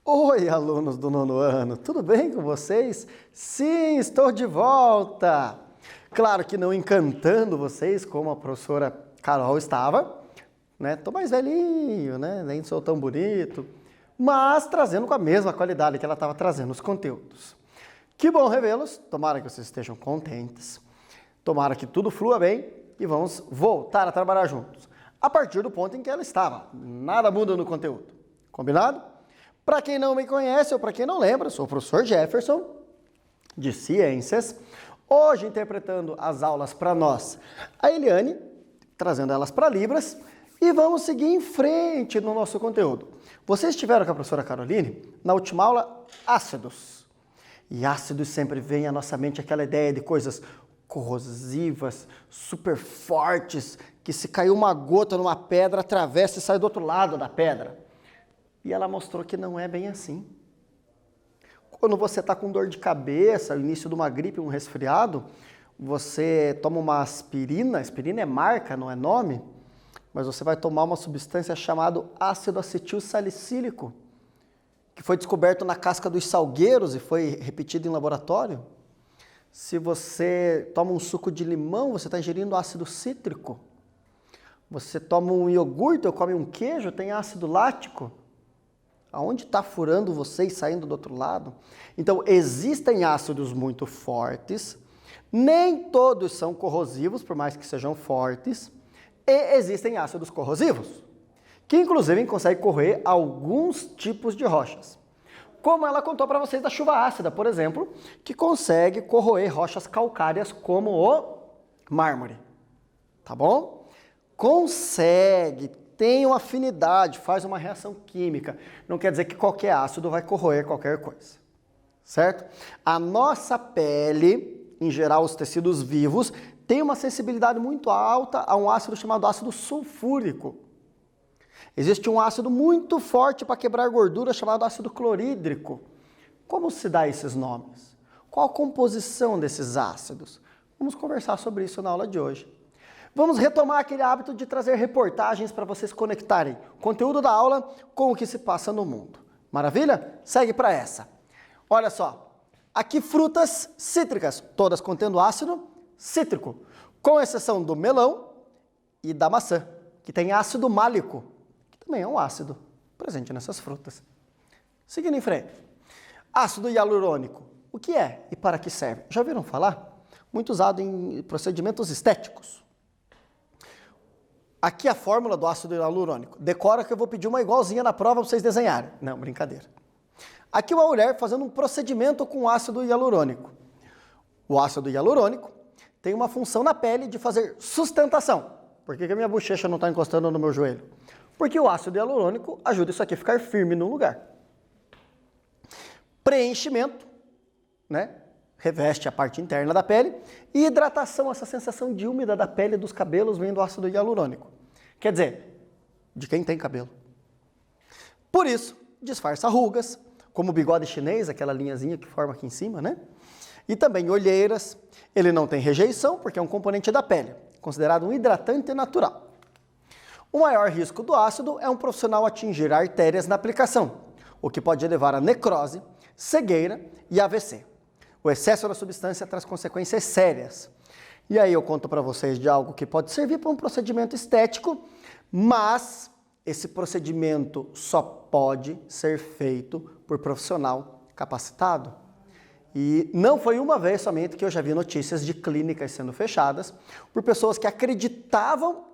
Oi, alunos do nono ano, tudo bem com vocês? Sim, estou de volta! Claro que não encantando vocês como a professora Carol estava, né? Tô mais velhinho, né? Nem sou tão bonito, mas trazendo com a mesma qualidade que ela estava trazendo os conteúdos. Que bom revê-los, tomara que vocês estejam contentes, tomara que tudo flua bem e vamos voltar a trabalhar juntos. A partir do ponto em que ela estava, nada muda no conteúdo, combinado? Para quem não me conhece ou para quem não lembra, sou o professor Jefferson, de Ciências, hoje interpretando as aulas para nós, a Eliane, trazendo elas para Libras, e vamos seguir em frente no nosso conteúdo. Vocês estiveram com a professora Caroline na última aula, ácidos. E ácidos sempre vem à nossa mente aquela ideia de coisas corrosivas, super fortes, que se caiu uma gota numa pedra, atravessa e sai do outro lado da pedra. E ela mostrou que não é bem assim. Quando você está com dor de cabeça, o início de uma gripe, um resfriado, você toma uma aspirina, aspirina é marca, não é nome, mas você vai tomar uma substância chamada ácido acetil salicílico, que foi descoberto na casca dos salgueiros e foi repetido em laboratório. Se você toma um suco de limão, você está ingerindo ácido cítrico. Você toma um iogurte ou come um queijo, tem ácido lático. Aonde está furando você e saindo do outro lado? Então, existem ácidos muito fortes, nem todos são corrosivos, por mais que sejam fortes, e existem ácidos corrosivos, que inclusive conseguem corroer alguns tipos de rochas. Como ela contou para vocês da chuva ácida, por exemplo, que consegue corroer rochas calcárias como o mármore. Tá bom? Consegue. Tem uma afinidade, faz uma reação química. Não quer dizer que qualquer ácido vai corroer qualquer coisa, certo? A nossa pele, em geral os tecidos vivos, tem uma sensibilidade muito alta a um ácido chamado ácido sulfúrico. Existe um ácido muito forte para quebrar gordura chamado ácido clorídrico. Como se dá esses nomes? Qual a composição desses ácidos? Vamos conversar sobre isso na aula de hoje. Vamos retomar aquele hábito de trazer reportagens para vocês conectarem o conteúdo da aula com o que se passa no mundo. Maravilha? Segue para essa. Olha só, aqui frutas cítricas, todas contendo ácido cítrico, com exceção do melão e da maçã, que tem ácido málico, que também é um ácido presente nessas frutas. Seguindo em frente. Ácido hialurônico, o que é e para que serve? Já ouviram falar? Muito usado em procedimentos estéticos. Aqui a fórmula do ácido hialurônico. Decora que eu vou pedir uma igualzinha na prova para vocês desenharem. Não, brincadeira. Aqui uma mulher fazendo um procedimento com ácido hialurônico. O ácido hialurônico tem uma função na pele de fazer sustentação. Por que a minha bochecha não está encostando no meu joelho? Porque o ácido hialurônico ajuda isso aqui a ficar firme no lugar. Preenchimento, né? Reveste a parte interna da pele, e hidratação, essa sensação de úmida da pele e dos cabelos vem do ácido hialurônico. Quer dizer, de quem tem cabelo. Por isso, disfarça rugas, como o bigode chinês, aquela linhazinha que forma aqui em cima, né? E também olheiras. Ele não tem rejeição, porque é um componente da pele, considerado um hidratante natural. O maior risco do ácido é um profissional atingir artérias na aplicação, o que pode levar a necrose, cegueira e AVC. O excesso da substância traz consequências sérias. E aí eu conto para vocês de algo que pode servir para um procedimento estético, mas esse procedimento só pode ser feito por profissional capacitado. E não foi uma vez somente que eu já vi notícias de clínicas sendo fechadas por pessoas que acreditavam,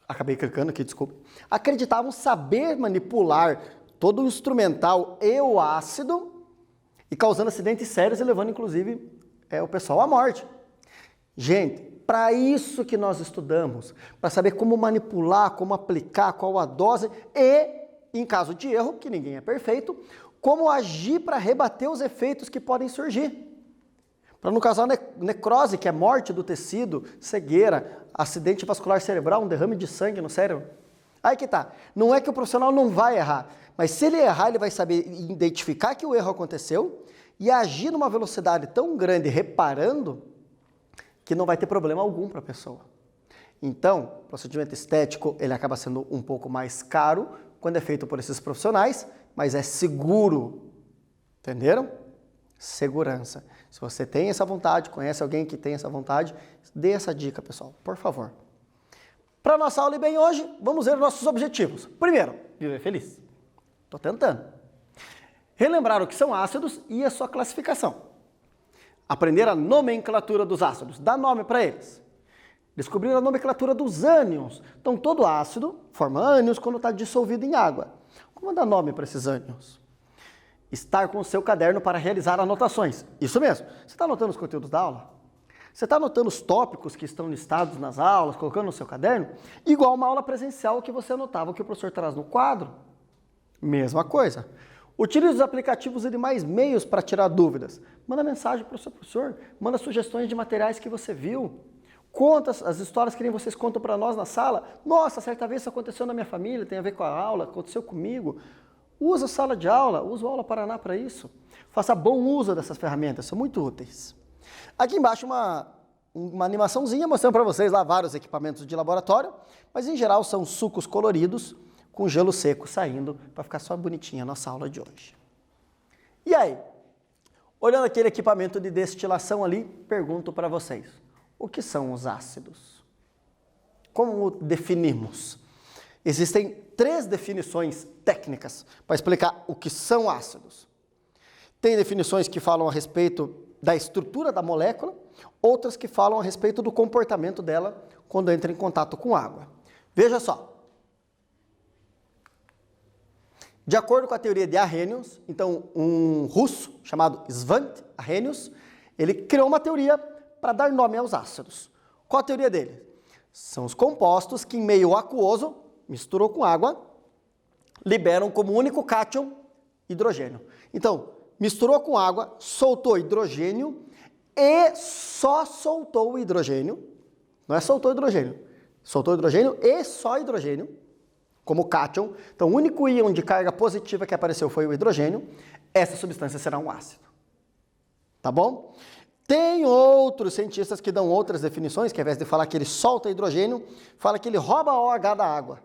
acabei clicando aqui, desculpa, acreditavam saber manipular todo o instrumental e o ácido, e causando acidentes sérios e levando, inclusive, o pessoal à morte. Gente, para isso que nós estudamos, para saber como manipular, como aplicar, qual a dose e, em caso de erro, que ninguém é perfeito, como agir para rebater os efeitos que podem surgir. Para não causar necrose, que é morte do tecido, cegueira, acidente vascular cerebral, um derrame de sangue no cérebro. Aí que tá. Não é que o profissional não vai errar, mas se ele errar, ele vai saber identificar que o erro aconteceu e agir numa velocidade tão grande reparando que não vai ter problema algum para a pessoa. Então, o procedimento estético, ele acaba sendo um pouco mais caro quando é feito por esses profissionais, mas é seguro. Entenderam? Segurança. Se você tem essa vontade, conhece alguém que tem essa vontade, dê essa dica, pessoal, por favor. Para a nossa aula e bem hoje, vamos ver os nossos objetivos. Primeiro, viver feliz. Estou tentando. Relembrar o que são ácidos e a sua classificação. Aprender a nomenclatura dos ácidos, dar nome para eles. Descobrir a nomenclatura dos ânions. Então, todo ácido forma ânions quando está dissolvido em água. Como dar nome para esses ânions? Estar com o seu caderno para realizar anotações. Isso mesmo. Você está anotando os conteúdos da aula? Você está anotando os tópicos que estão listados nas aulas, colocando no seu caderno? Igual uma aula presencial que você anotava o que o professor traz no quadro. Mesma coisa. Utilize os aplicativos e demais meios para tirar dúvidas. Manda mensagem para o seu professor, manda sugestões de materiais que você viu. Conta as histórias que nem vocês contam para nós na sala. Nossa, certa vez isso aconteceu na minha família, tem a ver com a aula, aconteceu comigo. Usa a sala de aula, usa o Aula Paraná para isso. Faça bom uso dessas ferramentas, são muito úteis. Aqui embaixo uma animaçãozinha mostrando para vocês lá vários equipamentos de laboratório, mas em geral são sucos coloridos com gelo seco saindo para ficar só bonitinha a nossa aula de hoje. E aí? Olhando aquele equipamento de destilação ali, pergunto para vocês, o que são os ácidos? Como definimos? Existem 3 definições técnicas para explicar o que são ácidos. Tem definições que falam a respeito da estrutura da molécula, outras que falam a respeito do comportamento dela quando entra em contato com água. Veja só. De acordo com a teoria de Arrhenius, então um russo chamado Svante Arrhenius, ele criou uma teoria para dar nome aos ácidos. Qual a teoria dele? São os compostos que em meio aquoso, misturou com água, liberam como único cátion hidrogênio. Então, misturou com água, soltou hidrogênio e só soltou o hidrogênio. Não é soltou hidrogênio e só hidrogênio, como cátion. Então, o único íon de carga positiva que apareceu foi o hidrogênio. Essa substância será um ácido. Tá bom? Tem outros cientistas que dão outras definições, que ao invés de falar que ele solta hidrogênio, fala que ele rouba a OH da água.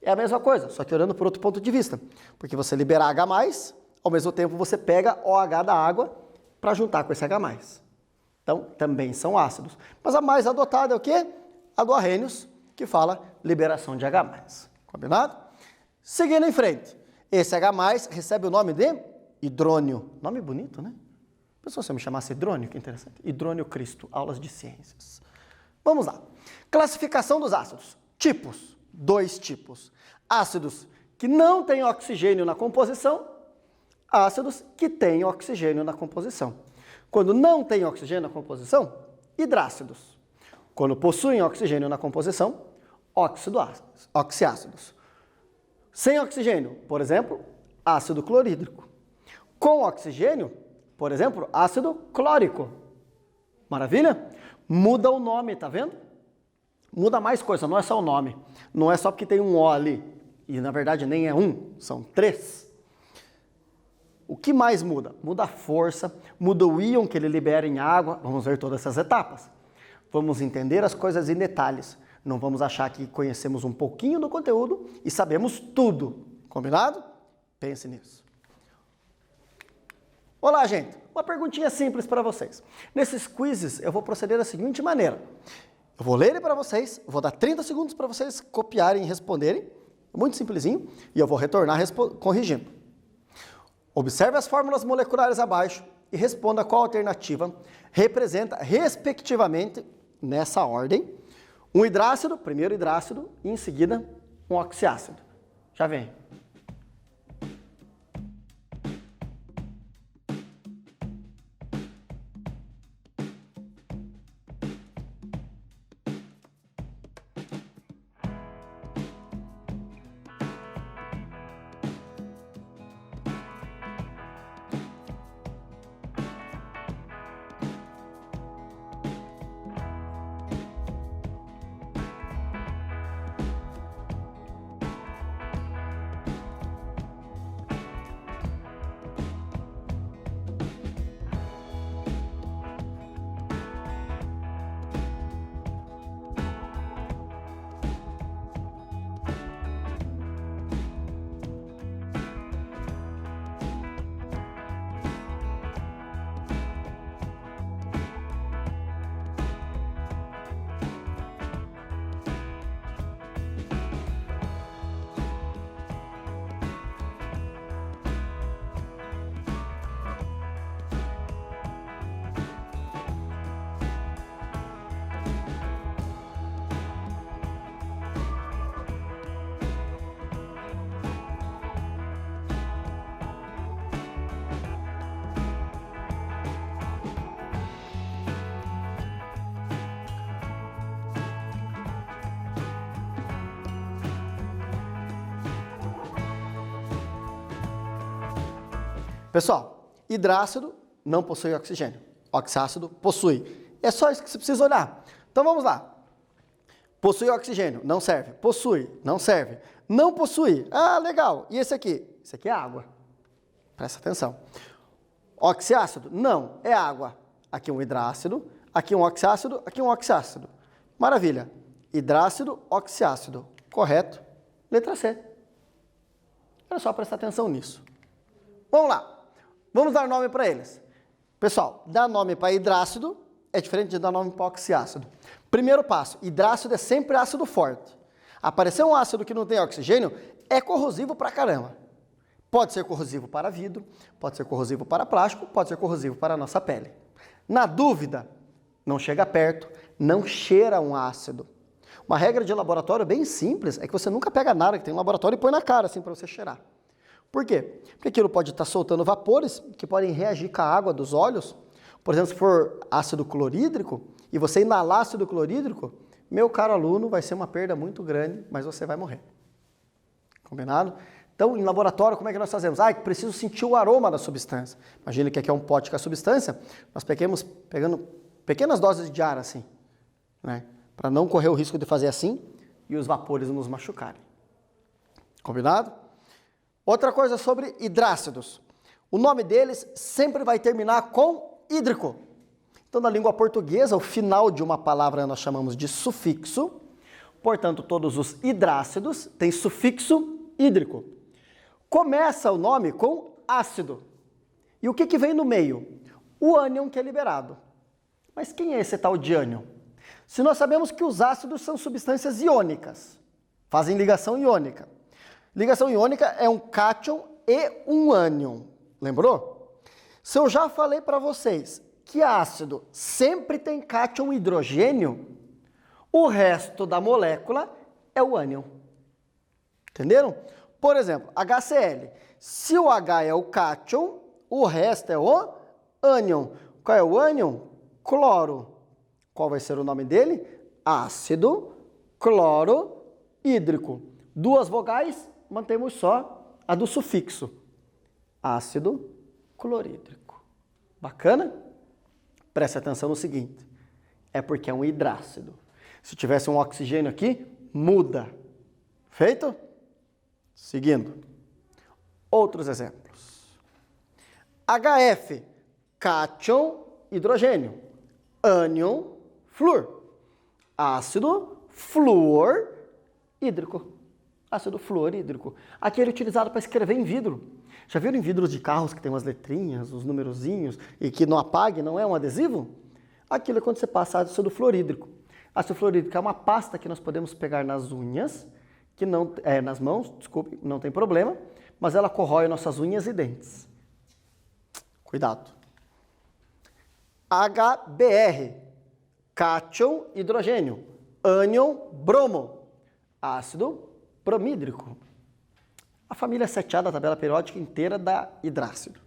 É a mesma coisa, só que olhando por outro ponto de vista. Porque você libera H+, ao mesmo tempo você pega OH da água para juntar com esse H+. Então, também são ácidos. Mas a mais adotada é o quê? A do Arrhenius, que fala liberação de H+. Combinado? Seguindo em frente. Esse H+, recebe o nome de hidrônio. Nome bonito, né? Pessoal, se eu me chamasse hidrônio, que interessante. Hidrônio Cristo, aulas de ciências. Vamos lá. Classificação dos ácidos. Tipos. 2 tipos. Ácidos que não têm oxigênio na composição, ácidos que têm oxigênio na composição. Quando não tem oxigênio na composição, hidrácidos. Quando possuem oxigênio na composição, oxiácidos. Sem oxigênio, por exemplo, ácido clorídrico. Com oxigênio, por exemplo, ácido clórico. Maravilha? Muda o nome, tá vendo? Muda mais coisa, não é só o nome. Não é só porque tem um O ali. E na verdade nem é um, são 3. O que mais muda? Muda a força, muda o íon que ele libera em água. Vamos ver todas essas etapas. Vamos entender as coisas em detalhes. Não vamos achar que conhecemos um pouquinho do conteúdo e sabemos tudo. Combinado? Pense nisso. Olá, gente. Uma perguntinha simples para vocês. Nesses quizzes eu vou proceder da seguinte maneira. Eu vou ler ele para vocês, vou dar 30 segundos para vocês copiarem e responderem. Muito simplesinho. E eu vou retornar corrigindo. Observe as fórmulas moleculares abaixo e responda qual alternativa representa, respectivamente, nessa ordem, um hidrácido, primeiro hidrácido, e em seguida um oxiácido. Já vem. Pessoal, hidrácido não possui oxigênio. Oxácido possui. É só isso que você precisa olhar. Então vamos lá. Possui oxigênio, não serve. Possui, não serve. Não possui. Ah, legal. E esse aqui? Esse aqui é água. Presta atenção. Oxiácido? Não, é água. Aqui um hidrácido, aqui um oxiácido, aqui um oxiácido. Maravilha. Hidrácido, oxiácido. Correto. Letra C. É só prestar atenção nisso. Vamos lá. Vamos dar nome para eles. Pessoal, dar nome para hidrácido é diferente de dar nome para oxiácido. Primeiro passo, hidrácido é sempre ácido forte. Aparecer um ácido que não tem oxigênio é corrosivo pra caramba. Pode ser corrosivo para vidro, pode ser corrosivo para plástico, pode ser corrosivo para a nossa pele. Na dúvida, não chega perto, não cheira um ácido. Uma regra de laboratório bem simples é que você nunca pega nada que tem no laboratório e põe na cara assim para você cheirar. Por quê? Porque aquilo pode estar soltando vapores que podem reagir com a água dos olhos. Por exemplo, se for ácido clorídrico e você inalar ácido clorídrico, meu caro aluno, vai ser uma perda muito grande, mas você vai morrer. Combinado? Então, em laboratório, como é que nós fazemos? Ah, preciso sentir o aroma da substância. Imagine que aqui é um pote com a substância, nós pegando pequenas doses de ar assim, né? Para não correr o risco de fazer assim e os vapores nos machucarem. Combinado? Outra coisa sobre hidrácidos. O nome deles sempre vai terminar com hídrico. Então, na língua portuguesa, o final de uma palavra nós chamamos de sufixo. Portanto, todos os hidrácidos têm sufixo hídrico. Começa o nome com ácido. E o que vem no meio? O ânion que é liberado. Mas quem é esse tal de ânion? Se nós sabemos que os ácidos são substâncias iônicas, fazem ligação iônica. Ligação iônica é um cátion e um ânion. Lembrou? Se eu já falei para vocês que ácido sempre tem cátion hidrogênio, o resto da molécula é o ânion. Entenderam? Por exemplo, HCl. Se o H é o cátion, o resto é o ânion. Qual é o ânion? Cloro. Qual vai ser o nome dele? Ácido clorohídrico. Duas vogais, mantemos só a do sufixo. Ácido clorídrico. Bacana? Preste atenção no seguinte. É porque é um hidrácido. Se tivesse um oxigênio aqui, muda. Feito? Seguindo. Outros exemplos. HF, cátion, hidrogênio. Ânion, flúor. Ácido fluor hídrico. Ácido fluorídrico. Aquele utilizado para escrever em vidro. Já viram em vidros de carros que tem umas letrinhas, os numerozinhos, e que não apague, não é um adesivo? Aquilo é quando você passa ácido fluorídrico. Ácido fluorídrico é uma pasta que nós podemos pegar nas unhas, que não, nas mãos, desculpe, não tem problema, mas ela corrói nossas unhas e dentes. Cuidado. HBr, cátion, hidrogênio. Ânion, bromo. Ácido bromídrico. A família 7A da tabela periódica inteira dá hidrácido.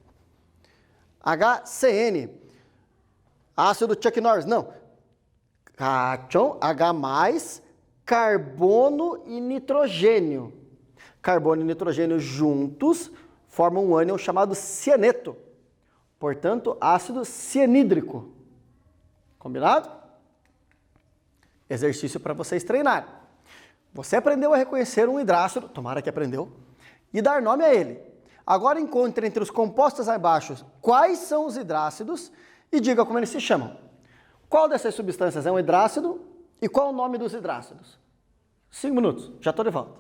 HCN, ácido Chuck Norris, não. Cátion, H+, carbono e nitrogênio. Carbono e nitrogênio juntos formam um ânion chamado cianeto. Portanto, ácido cianídrico. Combinado? Exercício para vocês treinarem. Você aprendeu a reconhecer um hidrácido, tomara que aprendeu, e dar nome a ele. Agora encontre entre os compostos abaixo quais são os hidrácidos e diga como eles se chamam. Qual dessas substâncias é um hidrácido e qual o nome dos hidrácidos? 5 minutos, já estou de volta.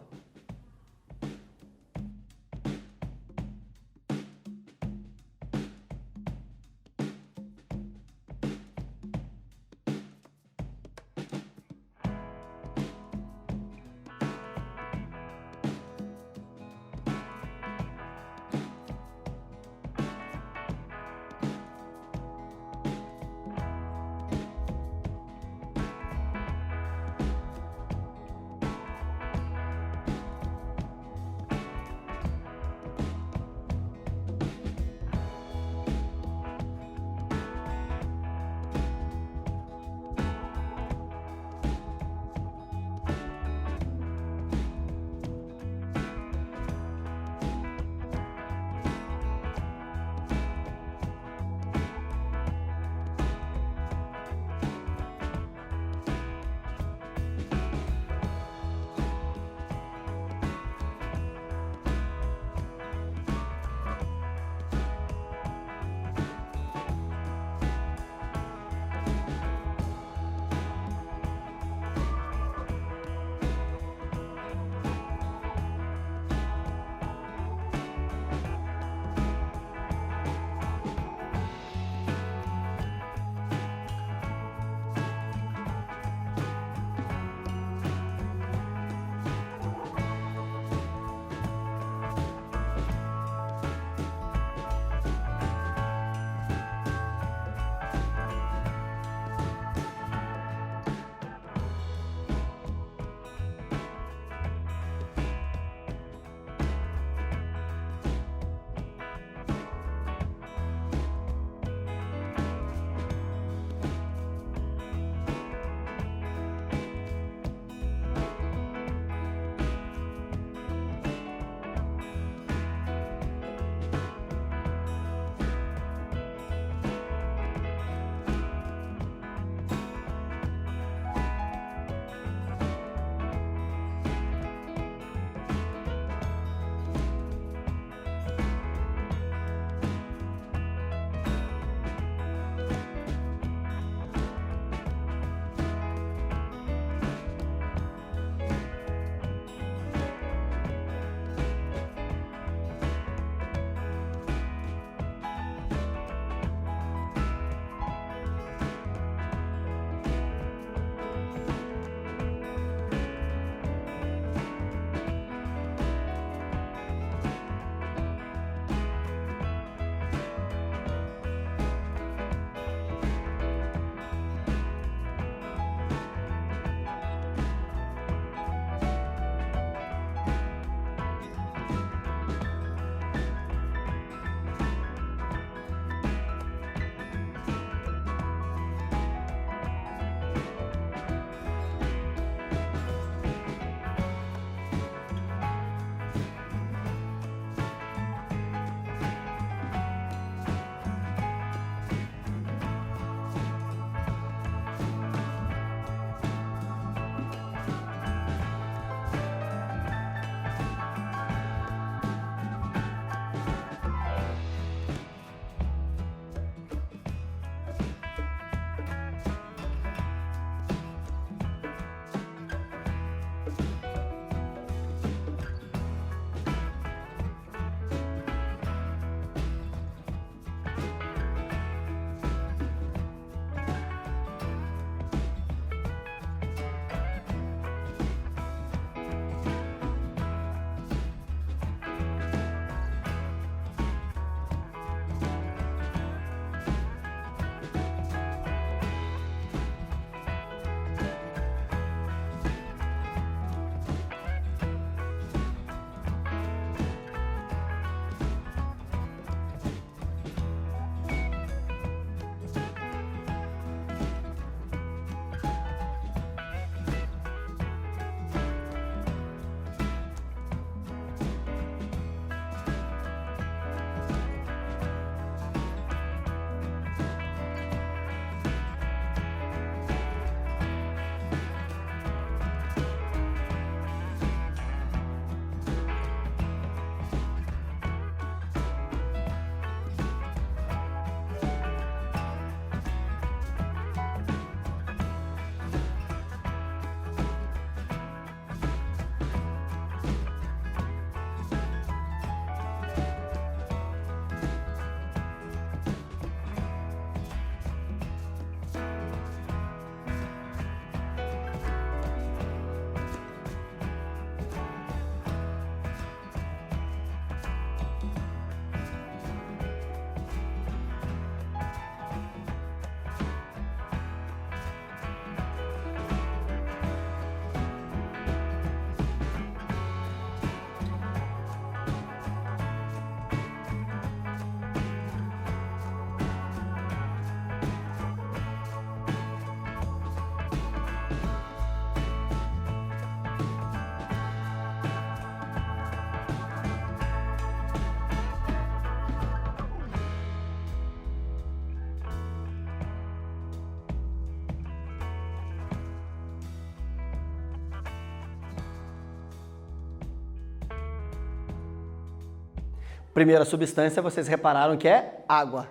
Primeira substância, vocês repararam que é água,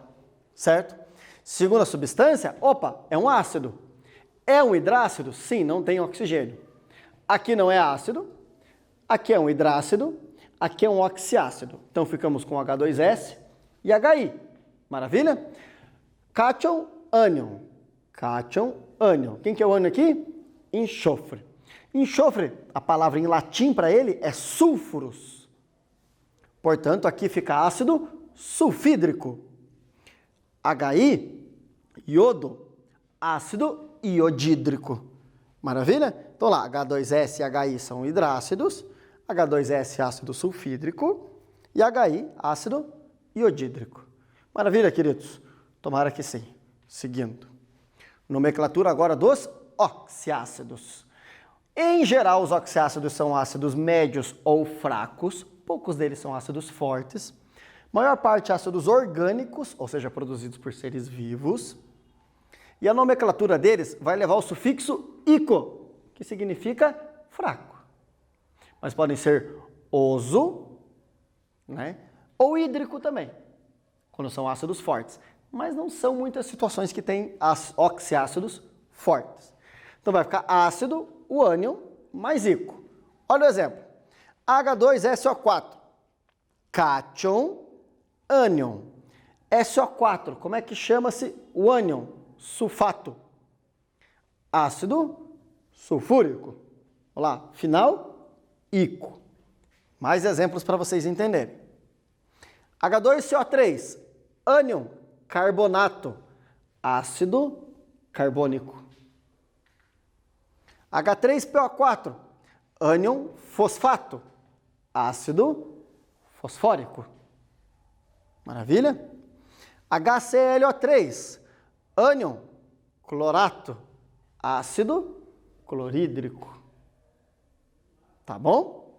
certo? Segunda substância, opa, é um ácido. É um hidrácido? Sim, não tem oxigênio. Aqui não é ácido, aqui é um hidrácido, aqui é um oxiácido. Então ficamos com H2S e HI. Maravilha? Cátion, ânion. Cátion, ânion. Quem que é o ânion aqui? Enxofre. Enxofre, a palavra em latim para ele é sulfuros. Portanto, aqui fica ácido sulfídrico. HI, iodo, ácido iodídrico. Maravilha? Então lá, H2S e HI são hidrácidos, H2S ácido sulfídrico e HI ácido iodídrico. Maravilha, queridos? Tomara que sim. Seguindo. Nomenclatura agora dos oxiácidos. Em geral, os oxiácidos são ácidos médios ou fracos, poucos deles são ácidos fortes. Maior parte ácidos orgânicos, ou seja, produzidos por seres vivos. E a nomenclatura deles vai levar o sufixo ico, que significa fraco. Mas podem ser oso, né? Ou hídrico também, quando são ácidos fortes. Mas não são muitas situações que têm oxiácidos fortes. Então vai ficar ácido, o ânion, mais ico. Olha o exemplo. H2SO4. Cátion, ânion. SO4, como é que chama-se o ânion? Sulfato. Ácido sulfúrico. Olha lá, final, ico. Mais exemplos para vocês entenderem. H2CO3, ânion, carbonato, ácido carbônico. H3PO4, ânion, fosfato, ácido fosfórico. Maravilha? HClO3, ânion, clorato, ácido clorídrico. Tá bom?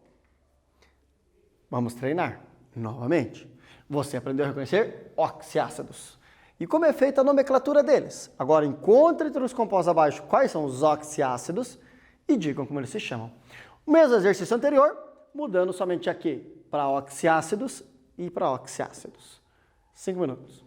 Vamos treinar novamente. Você aprendeu a reconhecer oxiácidos. E como é feita a nomenclatura deles? Agora encontre entre os compostos abaixo quais são os oxiácidos e digam como eles se chamam. O mesmo exercício anterior, mudando somente aqui para oxiácidos e para oxiácidos. 5 minutos.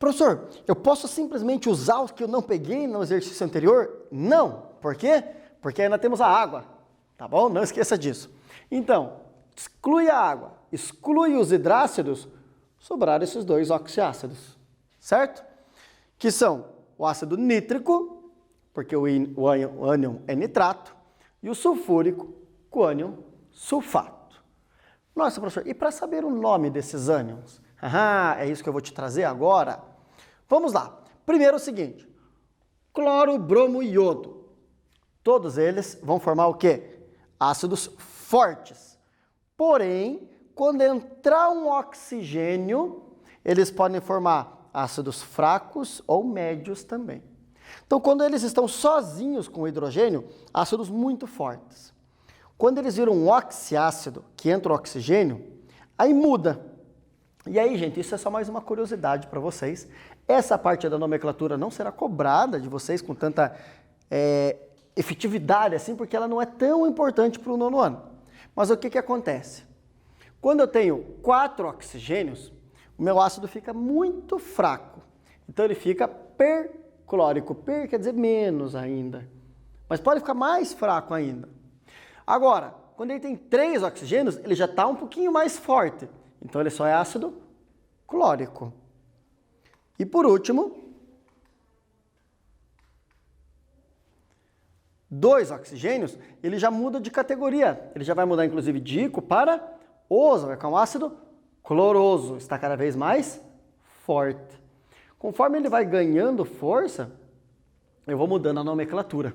Professor, eu posso simplesmente usar os que eu não peguei no exercício anterior? Não. Por quê? Porque ainda temos a água, tá bom? Não esqueça disso. Então, exclui a água, exclui os hidrácidos, sobraram esses dois oxiácidos, certo? Que são o ácido nítrico, porque o ânion é nitrato, e o sulfúrico, com o ânion sulfato. Nossa, professor, e para saber o nome desses ânions? Ah, é isso que eu vou te trazer agora. Vamos lá. Primeiro é o seguinte, cloro, bromo e iodo. Todos eles vão formar o quê? Ácidos fortes. Porém, quando entrar um oxigênio, eles podem formar ácidos fracos ou médios também. Então, quando eles estão sozinhos com o hidrogênio, ácidos muito fortes. Quando eles viram um oxiácido, que entra o oxigênio, aí muda. E aí, gente, isso é só mais uma curiosidade para vocês. Essa parte da nomenclatura não será cobrada de vocês com tanta efetividade assim, porque ela não é tão importante para o nono ano. Mas o que acontece? Quando eu tenho 4 oxigênios, o meu ácido fica muito fraco. Então ele fica perclórico. Per quer dizer menos ainda. Mas pode ficar mais fraco ainda. Agora, quando ele tem 3 oxigênios, ele já está um pouquinho mais forte. Então ele só é ácido clórico. E por último, 2 oxigênios, ele já muda de categoria. Ele já vai mudar inclusive de ico para oso, vai ficar um ácido cloroso, está cada vez mais forte. Conforme ele vai ganhando força, eu vou mudando a nomenclatura.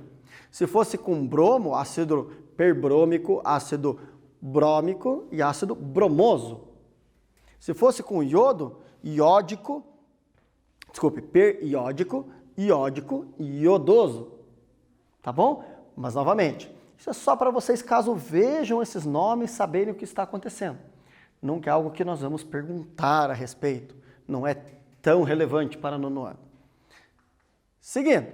Se fosse com bromo, ácido perbrômico, ácido brômico e ácido bromoso. Se fosse com iodo, periódico, iódico e iodoso. Tá bom? Mas novamente, isso é só para vocês, caso vejam esses nomes, saberem o que está acontecendo. Nunca é algo que nós vamos perguntar a respeito. Não é tão relevante para nono ano. Seguindo.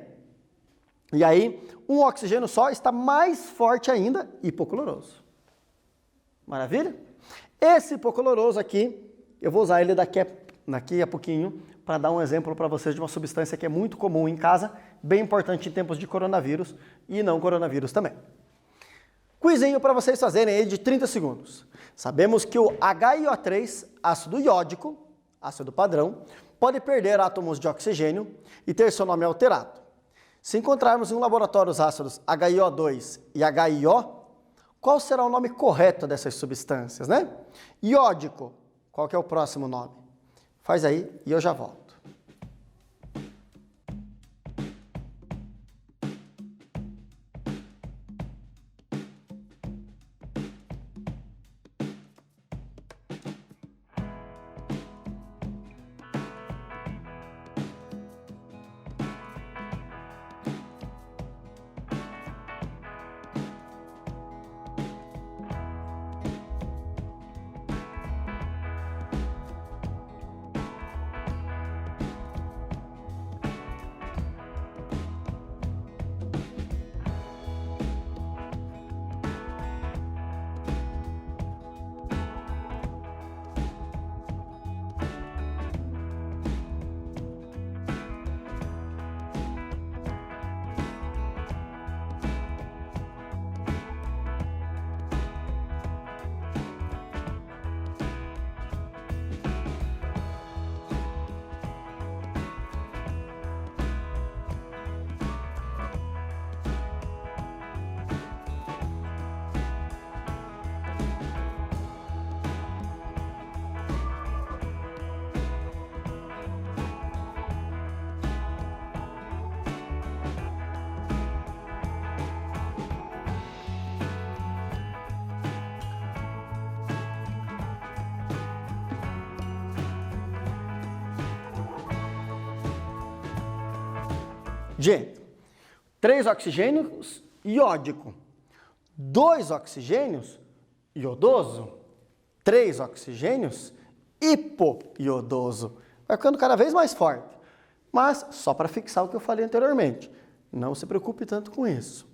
E aí, um oxigênio só está mais forte ainda, hipocloroso. Maravilha? Esse hipocloroso aqui, eu vou usar ele daqui a pouquinho para dar um exemplo para vocês de uma substância que é muito comum em casa, bem importante em tempos de coronavírus e não coronavírus também. Quizinho para vocês fazerem aí de 30 segundos. Sabemos que o HiO3, ácido iódico, ácido padrão, pode perder átomos de oxigênio e ter seu nome alterado. Se encontrarmos em um laboratório os ácidos HiO2 e HiO, qual será o nome correto dessas substâncias, né? Iódico, qual que é o próximo nome? Faz aí e eu já volto. Gente, 3 oxigênios, iódico. 2 oxigênios, iodoso. 3 oxigênios, hipoiodoso. Vai ficando cada vez mais forte. Mas só para fixar o que eu falei anteriormente. Não se preocupe tanto com isso.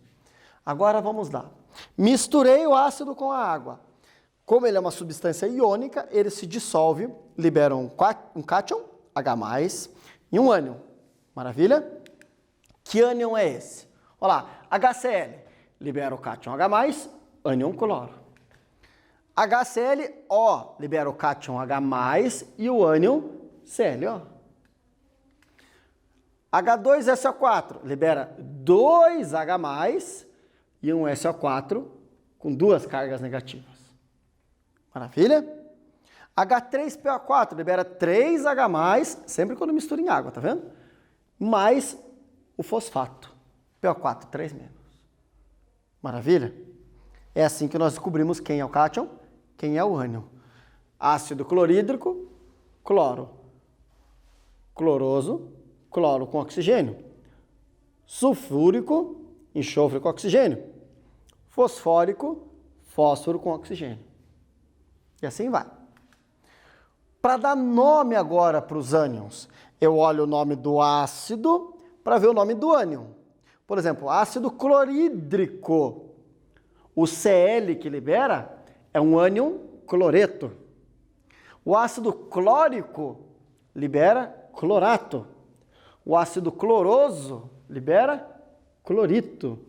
Agora vamos lá. Misturei o ácido com a água. Como ele é uma substância iônica, ele se dissolve, libera um cátion, H+, e um ânion. Maravilha? Que ânion é esse? Olha lá, HCl libera o cátion H+, ânion cloro. HClO libera o cátion H+, e o ânion Cl. H2SO4 libera 2H+, e um SO4 com duas cargas negativas. Maravilha? H3PO4 libera 3H+, sempre quando mistura em água, tá vendo? Mais o fosfato. PO4, 3 menos. Maravilha? É assim que nós descobrimos quem é o cátion, quem é o ânion. Ácido clorídrico, cloro. Cloroso, cloro com oxigênio. Sulfúrico, enxofre com oxigênio. Fosfórico, fósforo com oxigênio. E assim vai. Para dar nome agora para os ânions, eu olho o nome do ácido para ver o nome do ânion. Por exemplo, ácido clorídrico. O Cl que libera é um ânion cloreto. O ácido clórico libera clorato. O ácido cloroso libera clorito.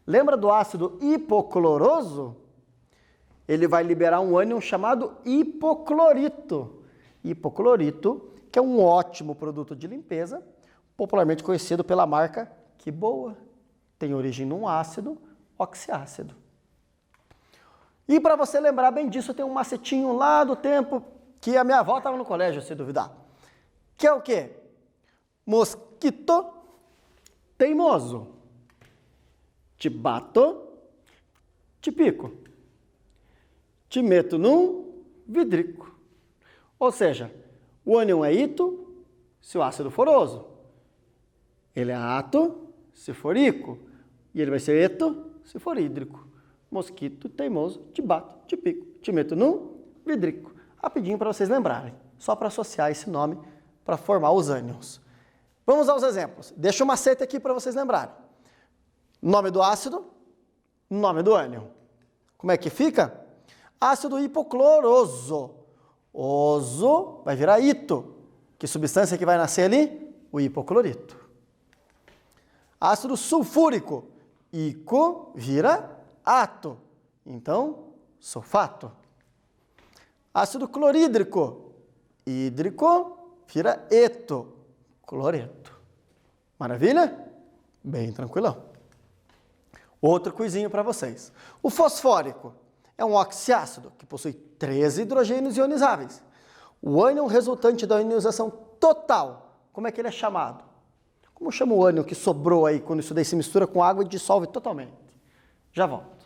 Lembra do ácido hipocloroso? Ele vai liberar um ânion chamado hipoclorito. Hipoclorito, que é um ótimo produto de limpeza, popularmente conhecido pela marca Que Boa. Tem origem num ácido oxiácido. E para você lembrar bem disso, tem um macetinho lá do tempo que a minha avó estava no colégio, se duvidar. Que é o quê? Mosquito teimoso. Te bato, te pico. Te meto num vidrico. Ou seja, o ânion é ito se o ácido for oso. Ele é ato se for ico. E ele vai ser eto se for hídrico. Mosquito teimoso, te bato, te pico, te meto num vidrico. Rapidinho para vocês lembrarem. Só para associar esse nome para formar os ânions. Vamos aos exemplos. Deixa o macete aqui para vocês lembrarem. Nome do ácido, nome do ânion. Como é que fica? Ácido hipocloroso. Oso vai virar ito. Que substância que vai nascer ali? O hipoclorito. Ácido sulfúrico. Ico vira ato. Então, sulfato. Ácido clorídrico. Hídrico vira eto. Cloreto. Maravilha? Bem tranquilão. Outro quizinho para vocês. O fosfórico é um oxiácido que possui 13 hidrogênios ionizáveis. O ânion resultante da ionização total, como é que ele é chamado? Como chama o ânion que sobrou aí quando isso daí se mistura com água e dissolve totalmente? Já volto.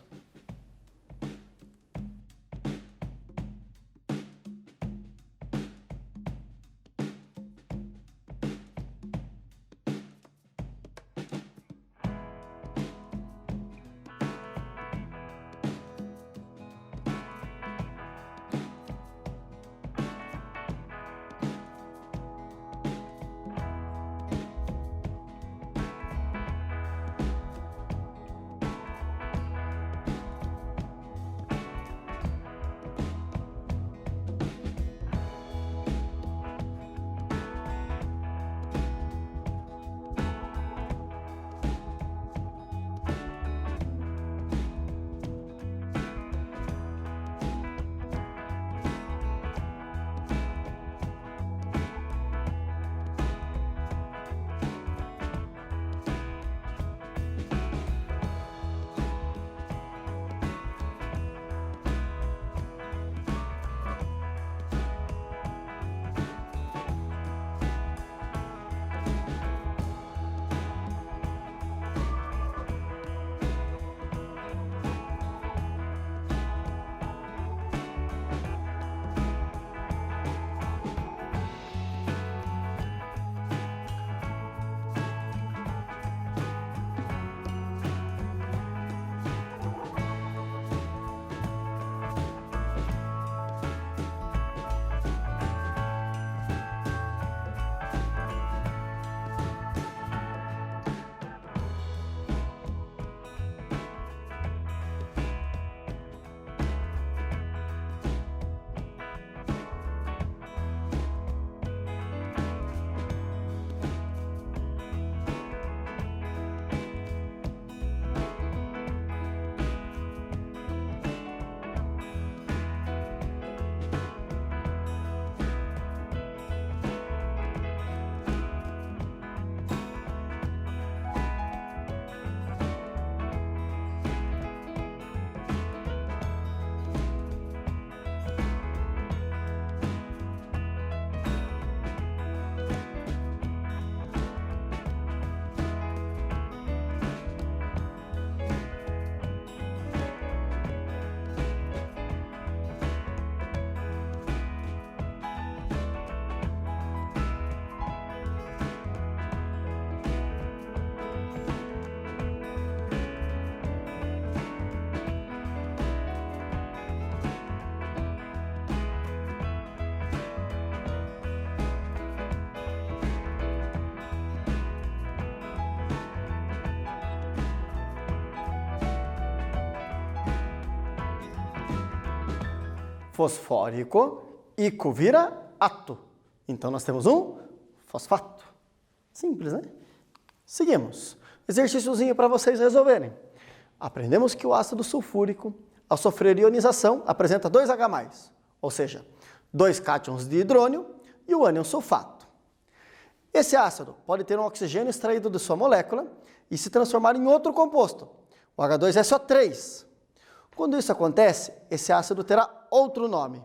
fosfórico, ico vira ato. Então nós temos um fosfato. Simples, né? Seguimos. Exercíciozinho para vocês resolverem. Aprendemos que o ácido sulfúrico, ao sofrer ionização, apresenta 2H+, ou seja, 2 cátions de hidrônio e o ânion sulfato. Esse ácido pode ter um oxigênio extraído de sua molécula e se transformar em outro composto, o H2SO3. Quando isso acontece, esse ácido terá outro nome.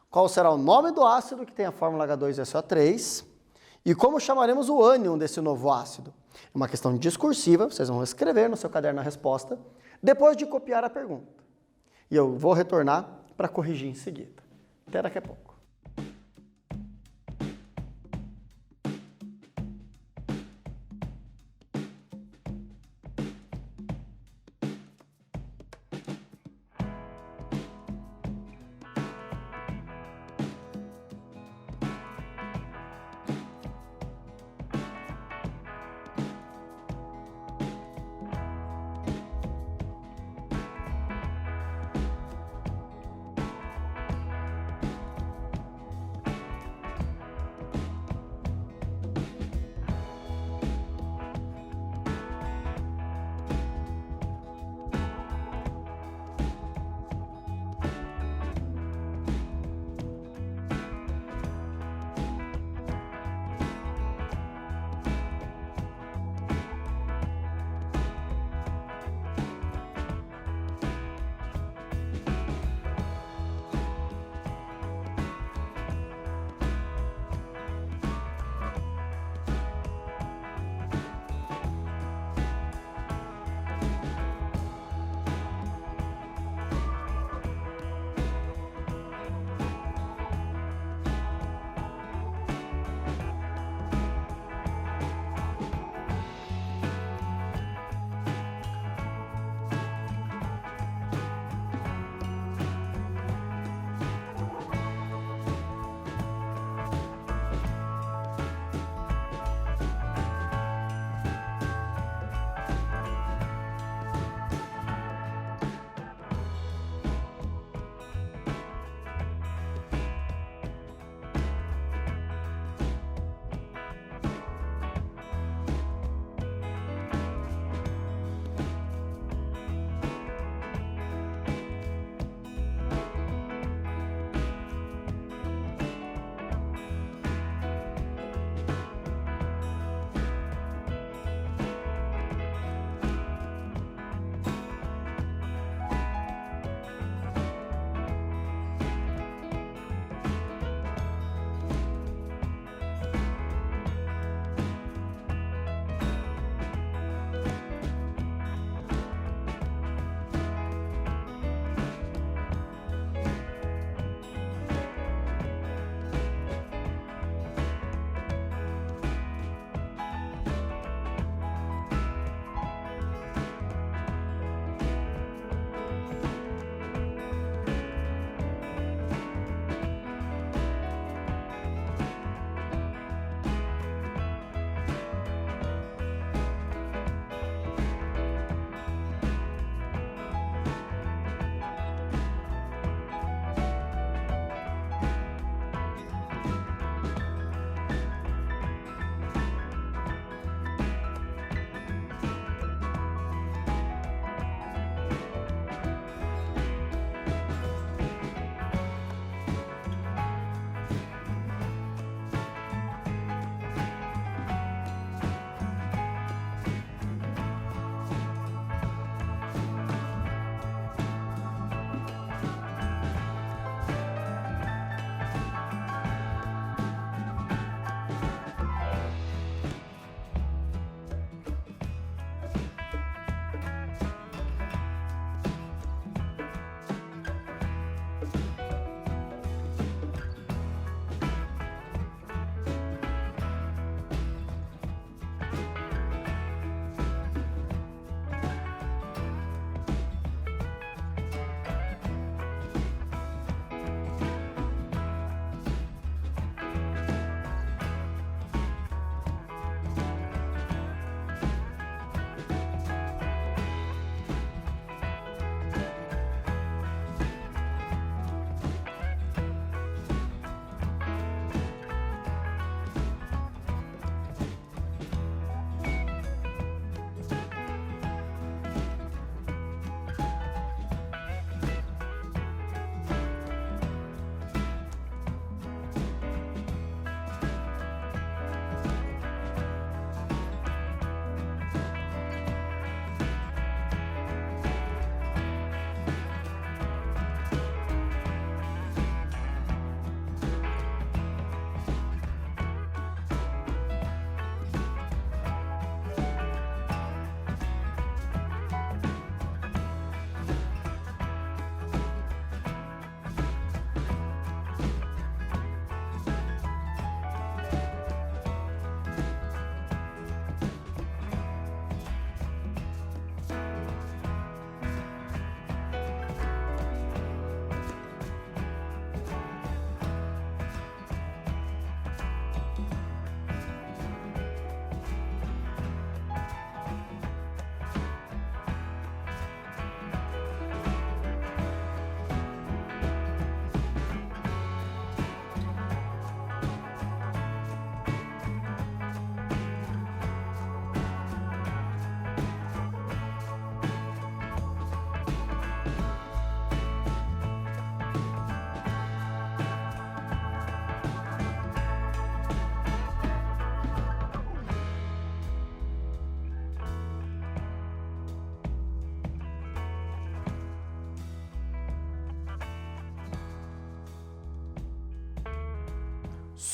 Qual será o nome do ácido que tem a fórmula H2SO3 e como chamaremos o ânion desse novo ácido? É uma questão discursiva, vocês vão escrever no seu caderno a resposta, depois de copiar a pergunta. E eu vou retornar para corrigir em seguida. Até daqui a pouco.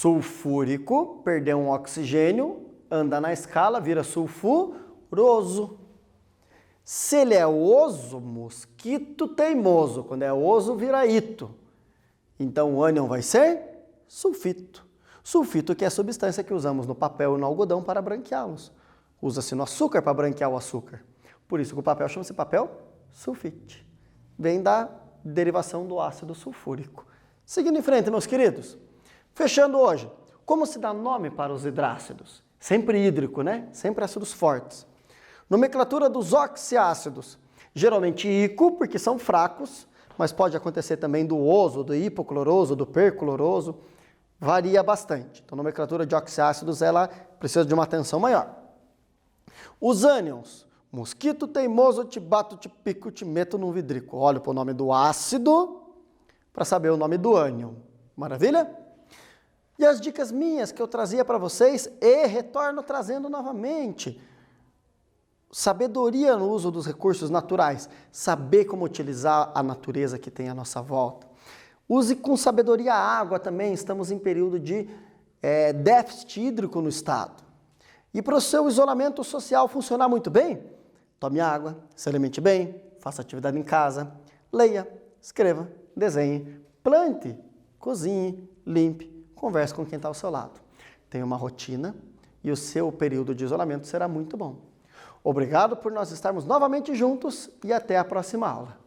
Sulfúrico, perdeu um oxigênio, anda na escala, vira sulfuroso. Se ele é oso, mosquito teimoso. Quando é oso, vira ito. Então o ânion vai ser sulfito. Sulfito que é a substância que usamos no papel e no algodão para branqueá-los. Usa-se no açúcar para branquear o açúcar. Por isso que o papel chama-se papel sulfite. Vem da derivação do ácido sulfúrico. Seguindo em frente, meus queridos. Fechando hoje, como se dá nome para os hidrácidos? Sempre hídrico, né? Sempre ácidos fortes. Nomenclatura dos oxiácidos. Geralmente ico, porque são fracos, mas pode acontecer também do oso, do hipocloroso, do percloroso. Varia bastante. Então, a nomenclatura de oxiácidos, ela precisa de uma atenção maior. Os ânions. Mosquito teimoso, te bato, te pico, te meto num vidrico. Olho para o nome do ácido para saber o nome do ânion. Maravilha? E as dicas minhas que eu trazia para vocês e retorno trazendo novamente. Sabedoria no uso dos recursos naturais. Saber como utilizar a natureza que tem à nossa volta. Use com sabedoria a água também. Estamos em período de déficit hídrico no estado. E para o seu isolamento social funcionar muito bem, tome água, se alimente bem, faça atividade em casa, leia, escreva, desenhe, plante, cozinhe, limpe, converse com quem está ao seu lado. Tenha uma rotina e o seu período de isolamento será muito bom. Obrigado por nós estarmos novamente juntos e até a próxima aula.